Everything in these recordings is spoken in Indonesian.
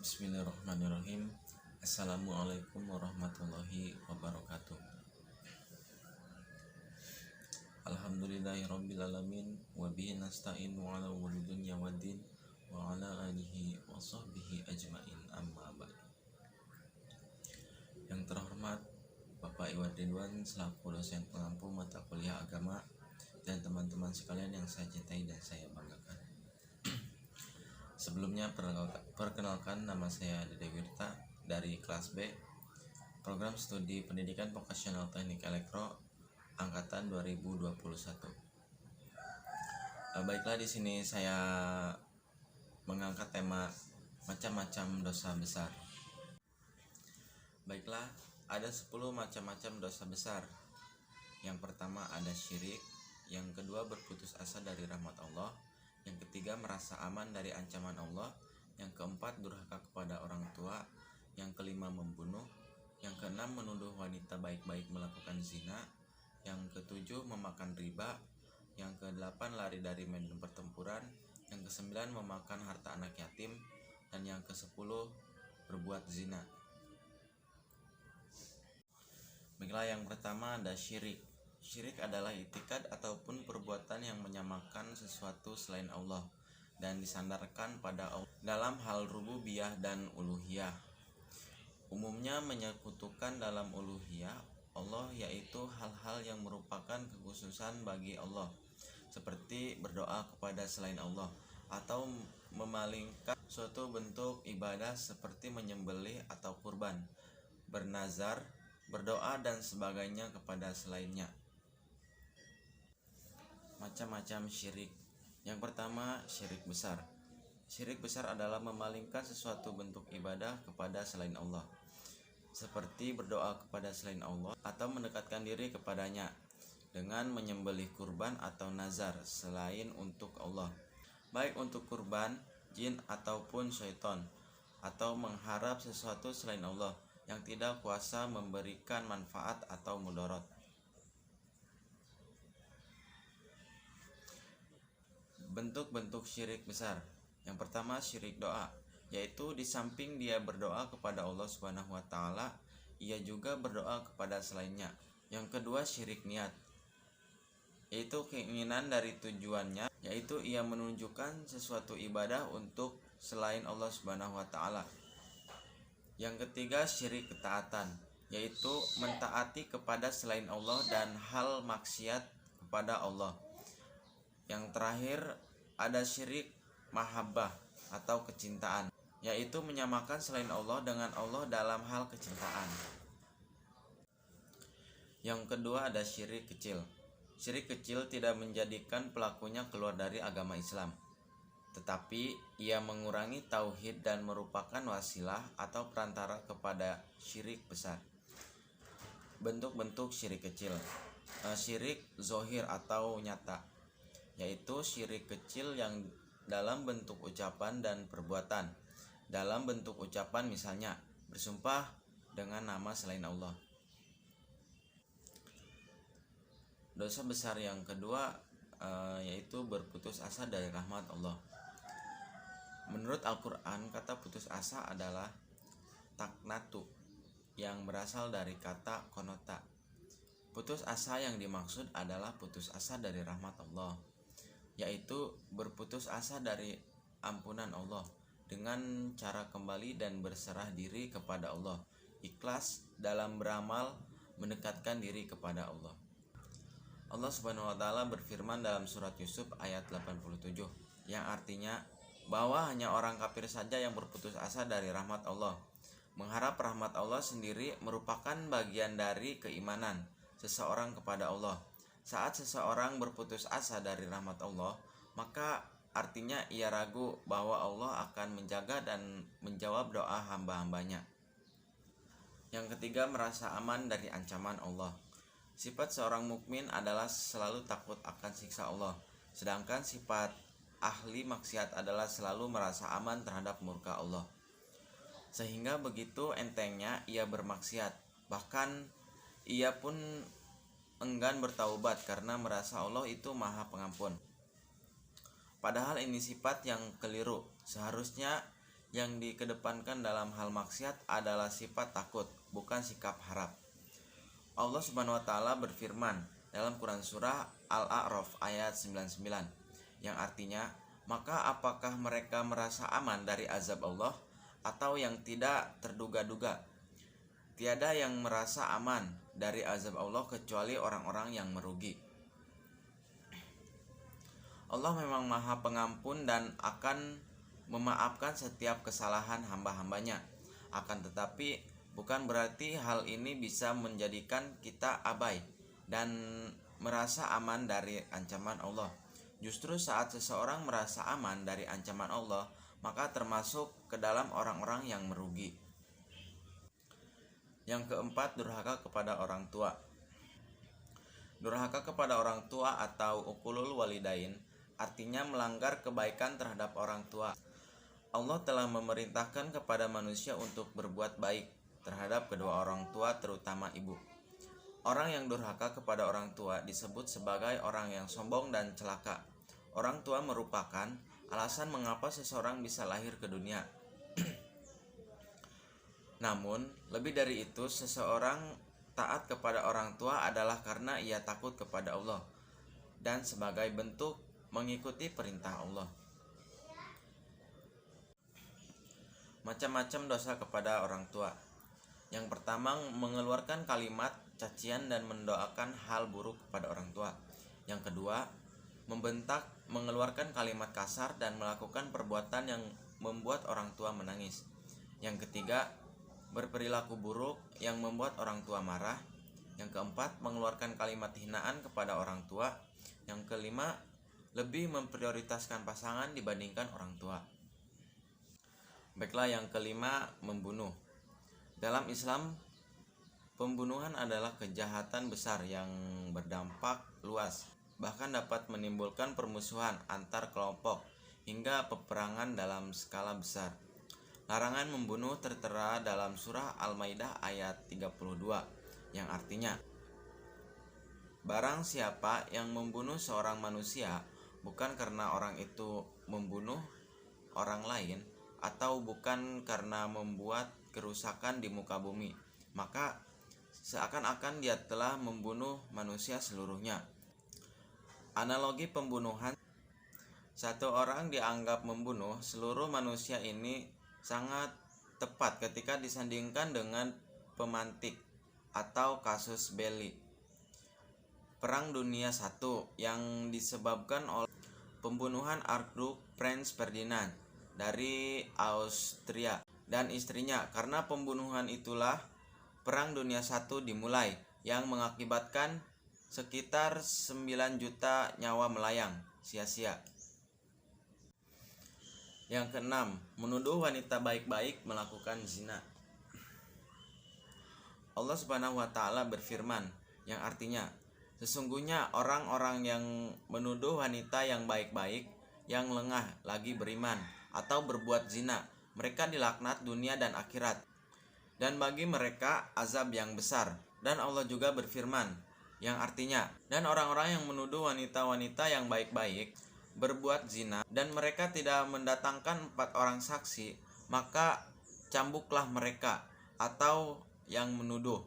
Bismillahirrahmanirrahim. Assalamualaikum warahmatullahi wabarakatuh. Alhamdulillahirabbil alamin wa bihi nasta'inu ala umuri dunya waddin wa ala alihi wa sahbihi ajmain, amma ba'du. Yang terhormat Bapak Iwan Ridwan selaku dosen pengampu mata kuliah agama dan teman-teman sekalian yang saya cintai dan saya banggakan. Sebelumnya perkenalkan, nama saya Dede Wirta dari kelas B, program studi pendidikan vokasional teknik elektro angkatan 2021. Baiklah, di sini saya mengangkat tema macam-macam dosa besar. Baiklah, ada 10 macam-macam dosa besar. Yang pertama ada syirik, yang kedua berputus asa dari rahmat Allah, yang ketiga merasa aman dari ancaman Allah, yang keempat durhaka kepada orang tua, yang kelima membunuh, yang keenam menuduh wanita baik-baik melakukan zina, yang ketujuh memakan riba, yang kedelapan lari dari medan pertempuran, yang kesembilan memakan harta anak yatim, dan yang kesepuluh berbuat zina. Baiklah, yang pertama ada syirik. Syirik adalah itikad ataupun perbuatan yang menyamakan sesuatu selain Allah dan disandarkan pada Allah dalam hal rububiyah dan uluhiyah. Umumnya menyekutukan dalam uluhiyah Allah, yaitu hal-hal yang merupakan kekhususan bagi Allah, seperti berdoa kepada selain Allah atau memalingkan suatu bentuk ibadah seperti menyembelih atau kurban, bernazar, berdoa dan sebagainya kepada selainnya. Macam-macam syirik. Yang pertama, syirik besar. Syirik besar adalah memalingkan sesuatu bentuk ibadah kepada selain Allah, seperti berdoa kepada selain Allah atau mendekatkan diri kepadanya dengan menyembelih kurban atau nazar selain untuk Allah, baik untuk kurban, jin ataupun syaitan, atau mengharap sesuatu selain Allah yang tidak kuasa memberikan manfaat atau mudarat. Bentuk-bentuk syirik besar. Yang pertama, syirik doa, yaitu di samping dia berdoa kepada Allah Subhanahu wa taala, ia juga berdoa kepada selainnya. Yang kedua, syirik niat, yaitu keinginan dari tujuannya, yaitu ia menunjukkan sesuatu ibadah untuk selain Allah Subhanahu wa taala. Yang ketiga, syirik ketaatan, yaitu mentaati kepada selain Allah dan hal maksiat kepada Allah. Yang terakhir ada syirik mahabbah atau kecintaan, yaitu menyamakan selain Allah dengan Allah dalam hal kecintaan. Yang kedua ada syirik kecil. Syirik kecil tidak menjadikan pelakunya keluar dari agama Islam, tetapi ia mengurangi tauhid dan merupakan wasilah atau perantara kepada syirik besar. Bentuk-bentuk syirik kecil. Syirik zohir atau nyata, yaitu syirik kecil yang dalam bentuk ucapan dan perbuatan. Dalam bentuk ucapan misalnya bersumpah dengan nama selain Allah. Dosa besar yang kedua yaitu berputus asa dari rahmat Allah. Menurut Al-Quran, kata putus asa adalah taknatu, yang berasal dari kata konota. Putus asa yang dimaksud adalah putus asa dari rahmat Allah, yaitu berputus asa dari ampunan Allah dengan cara kembali dan berserah diri kepada Allah, ikhlas dalam beramal, mendekatkan diri kepada Allah. Allah Subhanahu wa taala berfirman dalam surat Yusuf ayat 87, yang artinya bahwa hanya orang kafir saja yang berputus asa dari rahmat Allah. Mengharap rahmat Allah sendiri merupakan bagian dari keimanan seseorang kepada Allah. Saat seseorang berputus asa dari rahmat Allah, maka artinya ia ragu bahwa Allah akan menjaga dan menjawab doa hamba-hambanya. Yang ketiga, merasa aman dari ancaman Allah. Sifat seorang mukmin adalah selalu takut akan siksa Allah, sedangkan sifat ahli maksiat adalah selalu merasa aman terhadap murka Allah. Sehingga begitu entengnya ia bermaksiat, bahkan ia pun enggan bertaubat karena merasa Allah itu Maha Pengampun. Padahal ini sifat yang keliru. Seharusnya yang dikedepankan dalam hal maksiat adalah sifat takut, bukan sikap harap. Allah Subhanahu wa taala berfirman dalam Quran surah Al-A'raf ayat 99 yang artinya, maka apakah mereka merasa aman dari azab Allah atau yang tidak terduga-duga? Tiada yang merasa aman dari azab Allah kecuali orang-orang yang merugi. Allah memang Maha Pengampun dan akan memaafkan setiap kesalahan hamba-hambanya. Akan tetapi bukan berarti hal ini bisa menjadikan kita abai dan merasa aman dari ancaman Allah. Justru saat seseorang merasa aman dari ancaman Allah, maka termasuk ke dalam orang-orang yang merugi. Yang keempat, durhaka kepada orang tua. Durhaka kepada orang tua atau uqulul walidain artinya melanggar kebaikan terhadap orang tua. Allah telah memerintahkan kepada manusia untuk berbuat baik terhadap kedua orang tua, terutama ibu. Orang yang durhaka kepada orang tua disebut sebagai orang yang sombong dan celaka. Orang tua merupakan alasan mengapa seseorang bisa lahir ke dunia. Namun, lebih dari itu, seseorang taat kepada orang tua adalah karena ia takut kepada Allah dan sebagai bentuk mengikuti perintah Allah. Macam-macam dosa kepada orang tua. Yang pertama, mengeluarkan kalimat cacian dan mendoakan hal buruk kepada orang tua. Yang kedua, membentak, mengeluarkan kalimat kasar dan melakukan perbuatan yang membuat orang tua menangis. Yang ketiga, berperilaku buruk yang membuat orang tua marah. Yang keempat, mengeluarkan kalimat hinaan kepada orang tua. Yang kelima, lebih memprioritaskan pasangan dibandingkan orang tua. Baiklah, yang kelima, membunuh. Dalam Islam, pembunuhan adalah kejahatan besar yang berdampak luas, bahkan dapat menimbulkan permusuhan antar kelompok hingga peperangan dalam skala besar. Larangan membunuh tertera dalam surah Al-Maidah ayat 32 yang artinya, barang siapa yang membunuh seorang manusia bukan karena orang itu membunuh orang lain atau bukan karena membuat kerusakan di muka bumi, maka seakan-akan dia telah membunuh manusia seluruhnya. Analogi pembunuhan, satu orang dianggap membunuh seluruh manusia ini sangat tepat ketika disandingkan dengan pemantik atau kasus Belly Perang Dunia I yang disebabkan oleh pembunuhan Archduke Franz Ferdinand dari Austria dan istrinya. Karena pembunuhan itulah Perang Dunia I dimulai, yang mengakibatkan sekitar 9 juta nyawa melayang sia-sia. Yang keenam, menuduh wanita baik-baik melakukan zina. Allah Subhanahu wa taala berfirman yang artinya, sesungguhnya orang-orang yang menuduh wanita yang baik-baik, yang lengah lagi beriman atau berbuat zina, mereka dilaknat dunia dan akhirat, dan bagi mereka azab yang besar. Dan Allah juga berfirman yang artinya, dan orang-orang yang menuduh wanita-wanita yang baik-baik berbuat zina dan mereka tidak mendatangkan 4 orang saksi, maka cambuklah mereka atau yang menuduh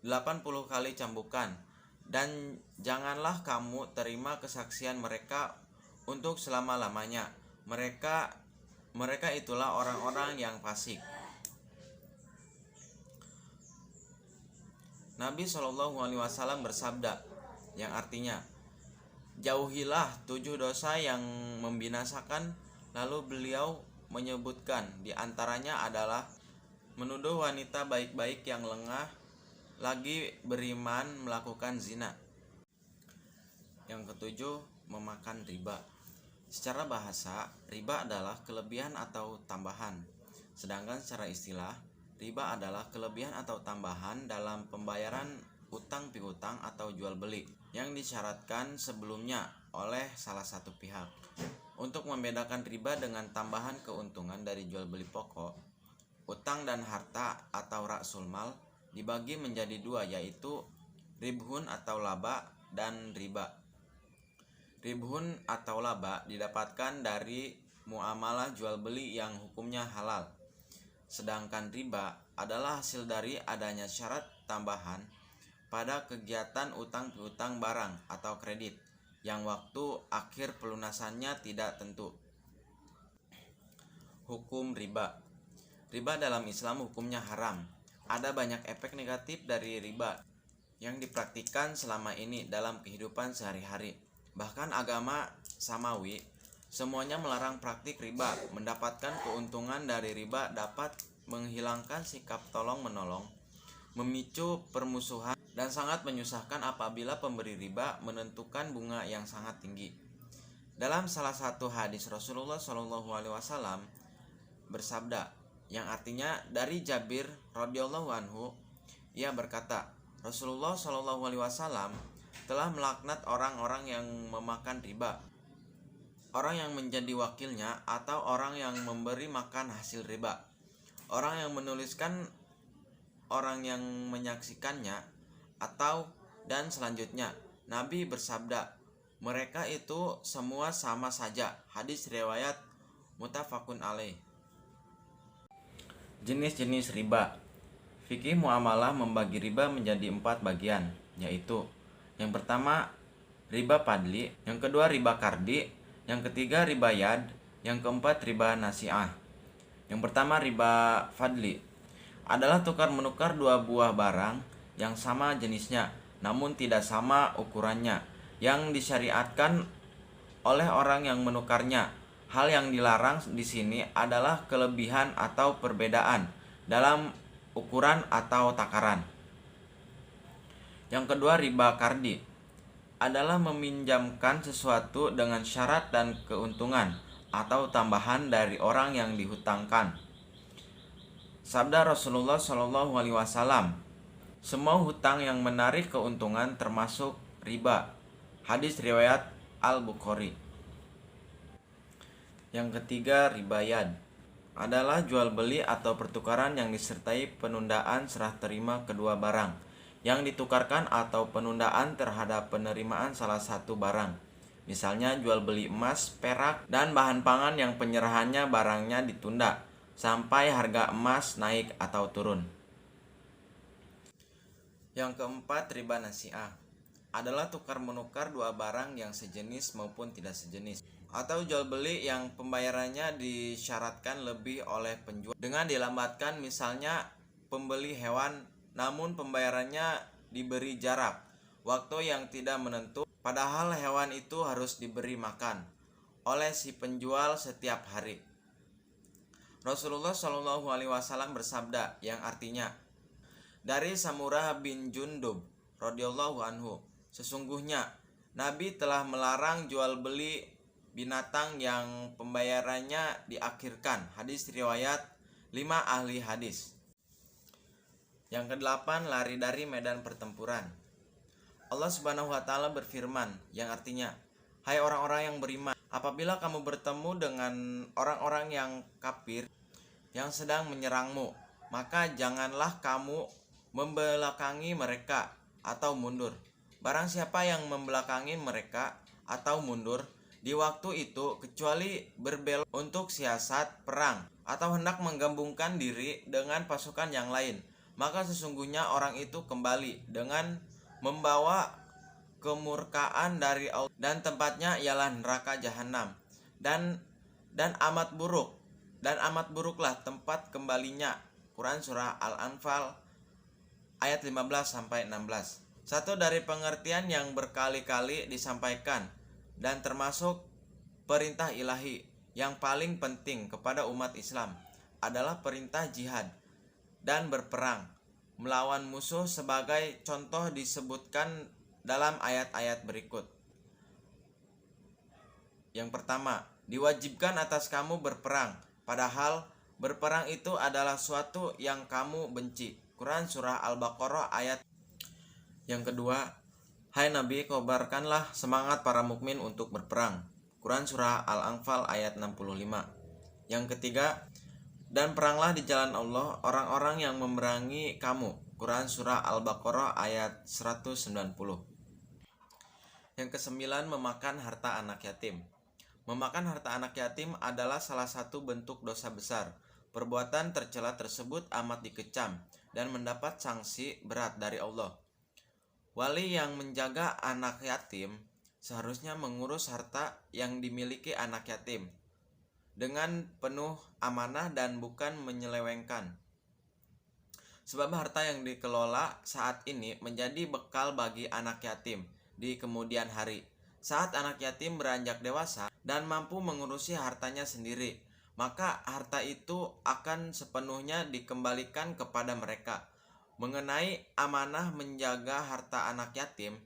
80 kali cambukan, dan janganlah kamu terima kesaksian mereka untuk selama-lamanya. Mereka itulah orang-orang yang fasik. Nabi SAW bersabda yang artinya, jauhilah 7 dosa yang membinasakan. Lalu beliau menyebutkan di antaranya adalah menuduh wanita baik-baik yang lengah lagi beriman melakukan zina. Yang ketujuh, memakan riba. Secara bahasa, riba adalah kelebihan atau tambahan. Sedangkan secara istilah, riba adalah kelebihan atau tambahan dalam pembayaran utang piutang atau jual beli yang disyaratkan sebelumnya oleh salah satu pihak. Untuk membedakan riba dengan tambahan keuntungan dari jual beli pokok, utang dan harta atau ra'sul mal dibagi menjadi 2, yaitu ribhun atau laba dan riba. Ribhun atau laba didapatkan dari muamalah jual beli yang hukumnya halal. Sedangkan riba adalah hasil dari adanya syarat tambahan pada kegiatan utang piutang barang atau kredit yang waktu akhir pelunasannya tidak tentu. Hukum riba. Riba dalam Islam hukumnya haram. Ada banyak efek negatif dari riba yang dipraktikkan selama ini dalam kehidupan sehari-hari. Bahkan agama samawi semuanya melarang praktik riba. Mendapatkan keuntungan dari riba dapat menghilangkan sikap tolong-menolong, memicu permusuhan, dan sangat menyusahkan apabila pemberi riba menentukan bunga yang sangat tinggi. Dalam salah satu hadis Rasulullah SAW bersabda, yang artinya dari Jabir radhiyallahu anhu, ia berkata, Rasulullah SAW telah melaknat orang-orang yang memakan riba, orang yang menjadi wakilnya atau orang yang memberi makan hasil riba, orang yang menuliskan, orang yang menyaksikannya, atau dan selanjutnya. Nabi bersabda, mereka itu semua sama saja. Hadis riwayat muttafaqun alaih. Jenis-jenis riba. Fikih muamalah membagi riba menjadi 4 bagian, yaitu yang pertama riba fadli, yang kedua riba kardi, yang ketiga riba yad, yang keempat riba nasi'ah. Yang pertama riba fadli adalah tukar menukar dua buah barang yang sama jenisnya namun tidak sama ukurannya, yang disyariatkan oleh orang yang menukarnya. Hal yang dilarang di sini adalah kelebihan atau perbedaan dalam ukuran atau takaran. Yang kedua riba kardi adalah meminjamkan sesuatu dengan syarat dan keuntungan atau tambahan dari orang yang dihutangkan. Sabda Rasulullah SAW, semua hutang yang menarik keuntungan termasuk riba. Hadis riwayat Al-Bukhari. Yang ketiga riba yad adalah jual beli atau pertukaran yang disertai penundaan serah terima kedua barang yang ditukarkan atau penundaan terhadap penerimaan salah satu barang. Misalnya jual beli emas, perak, dan bahan pangan yang penyerahannya barangnya ditunda sampai harga emas naik atau turun. Yang keempat riba nasi'ah adalah tukar menukar dua barang yang sejenis maupun tidak sejenis, atau jual beli yang pembayarannya disyaratkan lebih oleh penjual dengan dilambatkan, misalnya pembeli hewan namun pembayarannya diberi jarak waktu yang tidak menentu, padahal hewan itu harus diberi makan oleh si penjual setiap hari. Rasulullah SAW bersabda, yang artinya dari Samurah bin Jundub radhiyallahu anhu, sesungguhnya Nabi telah melarang jual beli binatang yang pembayarannya diakhirkan. Hadis riwayat 5 ahli hadis. Yang kedelapan, lari dari medan pertempuran. Allah Subhanahu wa taala berfirman, yang artinya, hai orang-orang yang beriman, apabila kamu bertemu dengan orang-orang yang kafir yang sedang menyerangmu, maka janganlah kamu membelakangi mereka atau mundur. Barang siapa yang membelakangi mereka atau mundur di waktu itu kecuali berbelok untuk siasat perang atau hendak menggabungkan diri dengan pasukan yang lain, maka sesungguhnya orang itu kembali dengan membawa kemurkaan dari Allah, dan tempatnya ialah neraka jahanam, dan amat buruklah tempat kembalinya. Quran surah Al-Anfal ayat 15-16. Satu dari pengertian yang berkali-kali disampaikan dan termasuk perintah ilahi yang paling penting kepada umat Islam adalah perintah jihad dan berperang melawan musuh. Sebagai contoh disebutkan dalam ayat-ayat berikut. Yang pertama, diwajibkan atas kamu berperang, padahal berperang itu adalah suatu yang kamu benci. Quran surah Al-Baqarah ayat. Yang kedua, hai Nabi, kabarkanlah semangat para mukmin untuk berperang. Quran surah Al-Anfal ayat 65. Yang ketiga, dan peranglah di jalan Allah orang-orang yang memerangi kamu. Quran surah Al-Baqarah ayat 190. Yang kesembilan, memakan harta anak yatim. Memakan harta anak yatim adalah salah satu bentuk dosa besar. Perbuatan tercela tersebut amat dikecam dan mendapat sanksi berat dari Allah. Wali yang menjaga anak yatim seharusnya mengurus harta yang dimiliki anak yatim dengan penuh amanah dan bukan menyelewengkan. Sebab harta yang dikelola saat ini menjadi bekal bagi anak yatim di kemudian hari. Saat anak yatim beranjak dewasa dan mampu mengurusi hartanya sendiri, maka harta itu akan sepenuhnya dikembalikan kepada mereka. Mengenai amanah menjaga harta anak yatim,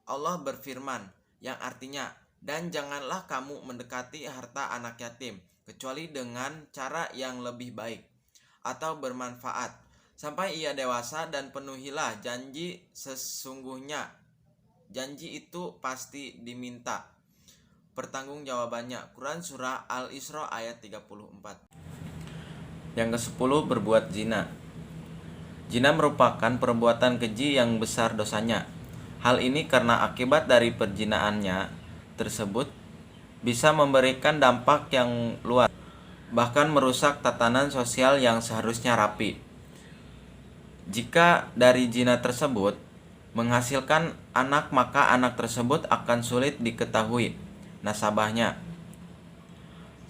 Allah berfirman yang artinya, "Dan janganlah kamu mendekati harta anak yatim kecuali dengan cara yang lebih baik atau bermanfaat sampai ia dewasa, dan penuhilah janji, sesungguhnya janji itu pasti diminta pertanggungjawabannya." Quran Surah Al-Isra ayat 34. Yang ke-10, berbuat zina. Zina merupakan perbuatan keji yang besar dosanya. Hal ini karena akibat dari perzinaannya tersebut bisa memberikan dampak yang luas, bahkan merusak tatanan sosial yang seharusnya rapi. Jika dari zina tersebut menghasilkan anak, maka anak tersebut akan sulit diketahui nasabahnya.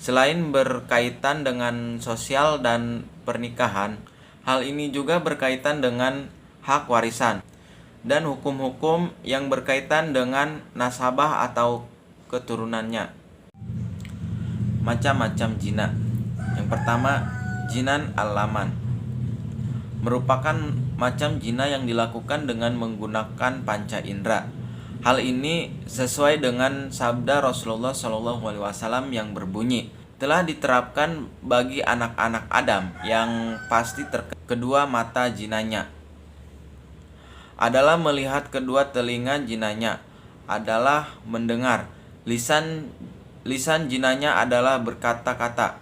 Selain berkaitan dengan sosial dan pernikahan, hal ini juga berkaitan dengan hak warisan dan hukum-hukum yang berkaitan dengan nasabah atau keturunannya. Macam-macam zina. Yang pertama, zinan al-laman merupakan macam zina yang dilakukan dengan menggunakan panca indera. Hal ini sesuai dengan sabda Rasulullah SAW yang berbunyi, "Telah diterapkan bagi anak-anak Adam yang pasti kedua mata zinanya adalah melihat, kedua telinga zinanya adalah mendengar, lisan zinanya adalah berkata-kata,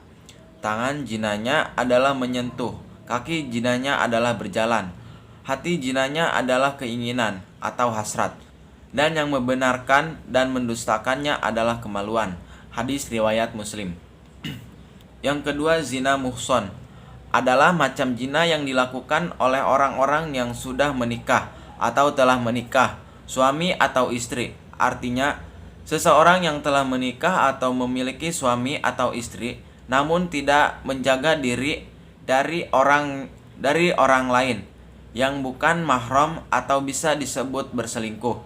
tangan zinanya adalah menyentuh, kaki zinanya adalah berjalan, hati zinanya adalah keinginan atau hasrat, dan yang membenarkan dan mendustakannya adalah kemaluan." Hadis riwayat Muslim. Yang kedua, zina muhson adalah macam zina yang dilakukan oleh orang-orang yang sudah menikah atau telah menikah, suami atau istri. Artinya, seseorang yang telah menikah atau memiliki suami atau istri namun tidak menjaga diri dari orang lain yang bukan mahram atau bisa disebut berselingkuh.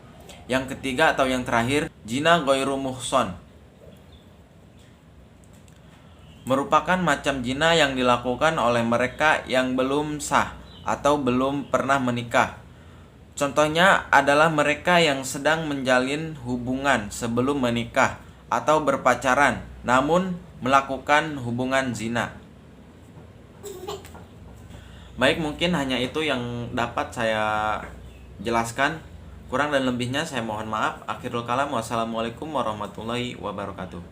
Yang ketiga atau yang terakhir, zina ghairu muhson merupakan macam zina yang dilakukan oleh mereka yang belum sah atau belum pernah menikah. Contohnya adalah mereka yang sedang menjalin hubungan sebelum menikah atau berpacaran namun melakukan hubungan zina. Baik, mungkin hanya itu yang dapat saya jelaskan. Kurang dan lebihnya saya mohon maaf. Akhirul kalam, wassalamualaikum warahmatullahi wabarakatuh.